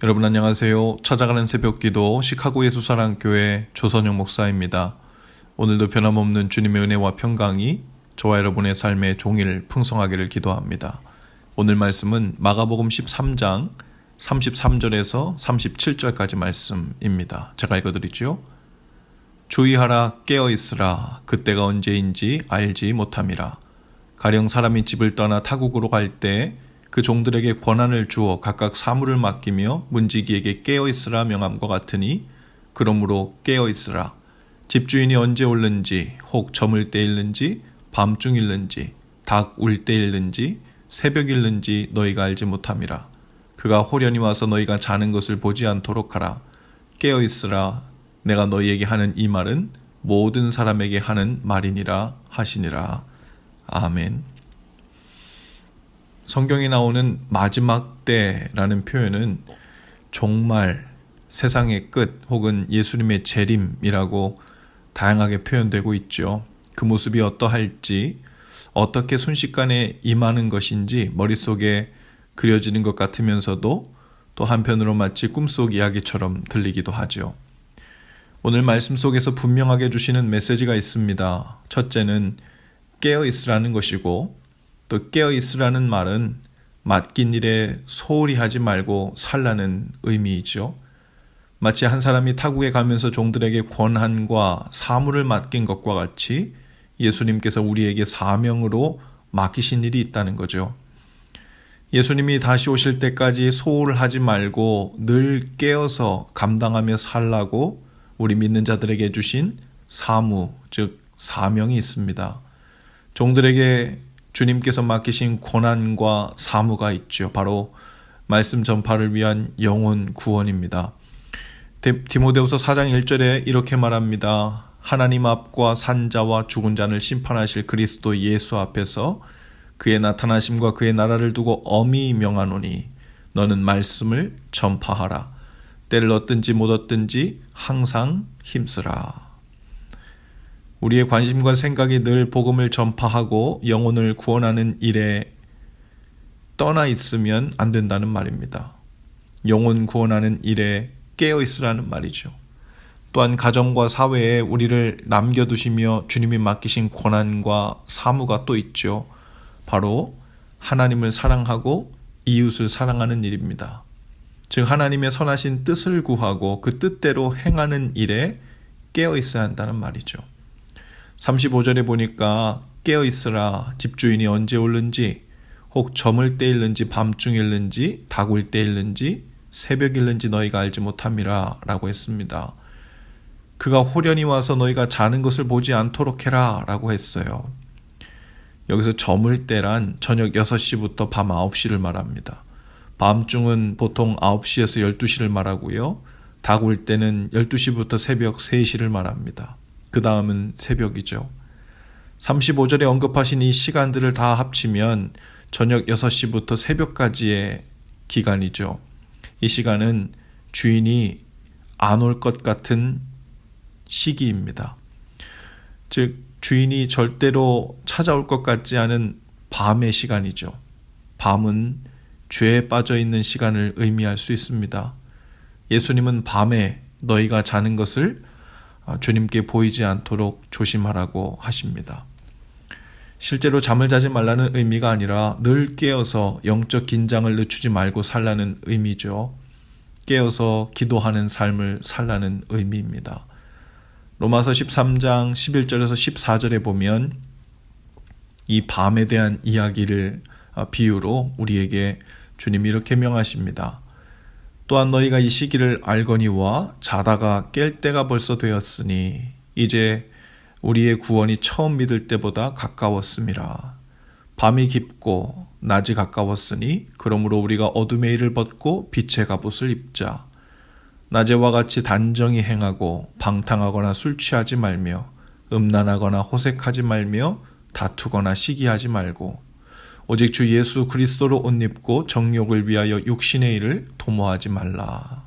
여러분 안녕하세요. 찾아가는 새벽기도 시카고 예수사랑교회 조선영 목사입니다. 오늘도 변함없는 주님의 은혜와 평강이 저와 여러분의 삶의 종일 풍성하기를 기도합니다. 오늘 말씀은 마가복음 13장 33절에서 37절까지 말씀입니다. 제가 읽어드리죠. 주의하라, 깨어있으라. 그때가 언제인지 알지 못함이라. 가령 사람이 집을 떠나 타국으로 갈 때 그 종들에게 권한을 주어 각각 사물을 맡기며 문지기에게 깨어있으라 명함과 같으니 그러므로 깨어있으라. 집주인이 언제 올는지 혹 저물 때일는지 밤중일는지 닭 울 때일는지 새벽일는지 너희가 알지 못함이라. 그가 호련히 와서 너희가 자는 것을 보지 않도록 하라. 깨어있으라. 내가 너희에게 하는 이 말은 모든 사람에게 하는 말이니라 하시니라. 아멘. 성경에 나오는 마지막 때라는 표현은 종말, 세상의 끝 혹은 예수님의 재림이라고 다양하게 표현되고 있죠. 그 모습이 어떠할지, 어떻게 순식간에 임하는 것인지 머릿속에 그려지는 것 같으면서도 또 한편으로 마치 꿈속 이야기처럼 들리기도 하죠. 오늘 말씀 속에서 분명하게 주시는 메시지가 있습니다. 첫째는 깨어있으라는 것이고, 또 깨어있으라는 말은 맡긴 일에 소홀히 하지 말고 살라는 의미이죠. 마치 한 사람이 타국에 가면서 종들에게 권한과 사물을 맡긴 것과 같이 예수님께서 우리에게 사명으로 맡기신 일이 있다는 거죠. 예수님이 다시 오실 때까지 소홀하지 말고 늘 깨어서 감당하며 살라고 우리 믿는 자들에게 주신 사무, 즉 사명이 있습니다. 종들에게 주님께서 맡기신 고난과 사무가 있죠. 바로 말씀 전파를 위한 영혼 구원입니다. 디모데후서 4장 1절에 이렇게 말합니다. 하나님 앞과 산자와 죽은 자를 심판하실 그리스도 예수 앞에서 그의 나타나심과 그의 나라를 두고 엄히 명하노니 너는 말씀을 전파하라. 때를 얻든지 못 얻든지 항상 힘쓰라. 우리의 관심과 생각이 늘 복음을 전파하고 영혼을 구원하는 일에 떠나 있으면 안 된다는 말입니다. 영혼 구원하는 일에 깨어 있으라는 말이죠. 또한 가정과 사회에 우리를 남겨두시며 주님이 맡기신 고난과 사무가 또 있죠. 바로 하나님을 사랑하고 이웃을 사랑하는 일입니다. 즉 하나님의 선하신 뜻을 구하고 그 뜻대로 행하는 일에 깨어 있어야 한다는 말이죠. 35절에 보니까 깨어있으라. 집주인이 언제 올는지 혹 저물 때일는지 밤중일는지 닭 울 때일는지 새벽일는지 너희가 알지 못함이라 라고 했습니다. 그가 호련히 와서 너희가 자는 것을 보지 않도록 해라 라고 했어요. 여기서 저물 때란 저녁 6시부터 밤 9시를 말합니다. 밤중은 보통 9시에서 12시를 말하고요. 닭 울 때는 12시부터 새벽 3시를 말합니다. 그 다음은 새벽이죠. 35절에 언급하신 이 시간들을 다 합치면 저녁 6시부터 새벽까지의 기간이죠. 이 시간은 주인이 안 올 것 같은 시기입니다. 즉 주인이 절대로 찾아올 것 같지 않은 밤의 시간이죠. 밤은 죄에 빠져 있는 시간을 의미할 수 있습니다. 예수님은 밤에 너희가 자는 것을 주님께 보이지 않도록 조심하라고 하십니다. 실제로 잠을 자지 말라는 의미가 아니라 늘 깨어서 영적 긴장을 늦추지 말고 살라는 의미죠. 깨어서 기도하는 삶을 살라는 의미입니다. 로마서 13장 11절에서 14절에 보면 이 밤에 대한 이야기를 비유로 우리에게 주님이 이렇게 명하십니다. 또한 너희가 이 시기를 알거니와 자다가 깰 때가 벌써 되었으니 이제 우리의 구원이 처음 믿을 때보다 가까웠음이라. 밤이 깊고 낮이 가까웠으니 그러므로 우리가 어둠의 일을 벗고 빛의 갑옷을 입자. 낮에와 같이 단정히 행하고 방탕하거나 술 취하지 말며 음란하거나 호색하지 말며 다투거나 시기하지 말고 오직 주 예수 그리스도로 옷 입고 정욕을 위하여 육신의 일을 도모하지 말라.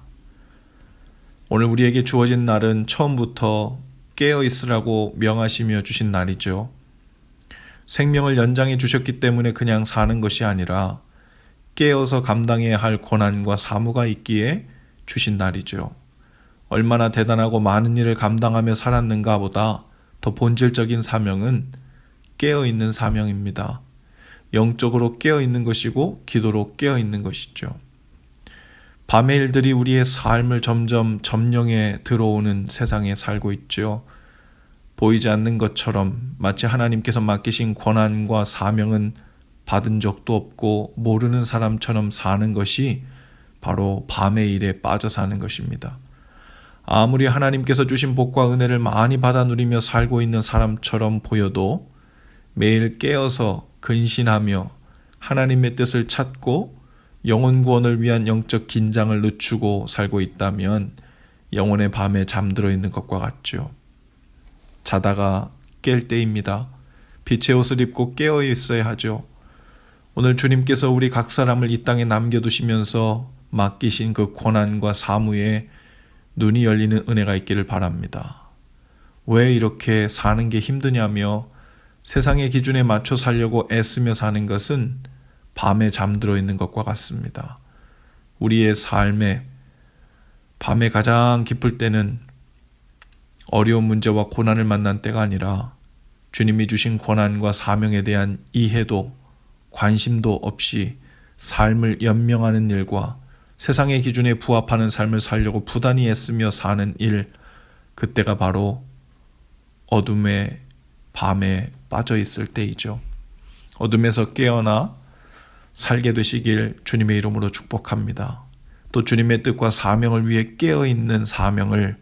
오늘 우리에게 주어진 날은 처음부터 깨어 있으라고 명하시며 주신 날이죠. 생명을 연장해 주셨기 때문에 그냥 사는 것이 아니라 깨어서 감당해야 할 고난과 사무가 있기에 주신 날이죠. 얼마나 대단하고 많은 일을 감당하며 살았는가 보다 더 본질적인 사명은 깨어있는 사명입니다. 영적으로 깨어있는 것이고 기도로 깨어있는 것이죠. 밤의 일들이 우리의 삶을 점점 점령해 들어오는 세상에 살고 있죠. 보이지 않는 것처럼 마치 하나님께서 맡기신 권한과 사명은 받은 적도 없고 모르는 사람처럼 사는 것이 바로 밤의 일에 빠져 사는 것입니다. 아무리 하나님께서 주신 복과 은혜를 많이 받아 누리며 살고 있는 사람처럼 보여도 매일 깨어서 근신하며 하나님의 뜻을 찾고 영혼 구원을 위한 영적 긴장을 늦추고 살고 있다면 영혼의 밤에 잠들어 있는 것과 같죠. 자다가 깰 때입니다. 빛의 옷을 입고 깨어 있어야 하죠. 오늘 주님께서 우리 각 사람을 이 땅에 남겨두시면서 맡기신 그 고난과 사무에 눈이 열리는 은혜가 있기를 바랍니다. 왜 이렇게 사는 게 힘드냐며 세상의 기준에 맞춰 살려고 애쓰며 사는 것은 밤에 잠들어 있는 것과 같습니다. 우리의 삶에 밤에 가장 깊을 때는 어려운 문제와 고난을 만난 때가 아니라 주님이 주신 고난과 사명에 대한 이해도 관심도 없이 삶을 연명하는 일과 세상의 기준에 부합하는 삶을 살려고 부단히 애쓰며 사는 일, 그때가 바로 어둠의 밤에 빠져 있을 때이죠. 어둠에서 깨어나 살게 되시길 주님의 이름으로 축복합니다. 또 주님의 뜻과 사명을 위해 깨어있는 사명을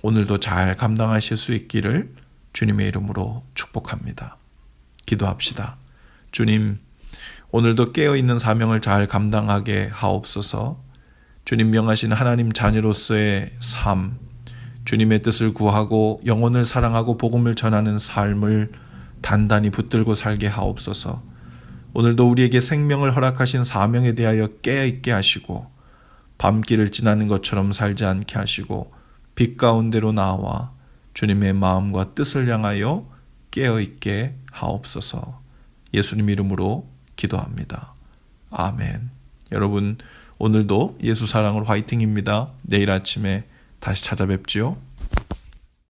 오늘도 잘 감당하실 수 있기를 주님의 이름으로 축복합니다. 기도합시다. 주님, 오늘도 깨어있는 사명을 잘 감당하게 하옵소서. 주님 명하신 하나님 자녀로서의 삶, 주님의 뜻을 구하고 영혼을 사랑하고 복음을 전하는 삶을 단단히 붙들고 살게 하옵소서. 오늘도 우리에게 생명을 허락하신 사명에 대하여 깨어있게 하시고 밤길을 지나는 것처럼 살지 않게 하시고 빛 가운데로 나와 주님의 마음과 뜻을 향하여 깨어있게 하옵소서. 예수님 이름으로 기도합니다. 아멘. 여러분, 오늘도 예수 사랑으로 화이팅입니다. 내일 아침에 다시 찾아뵙지요.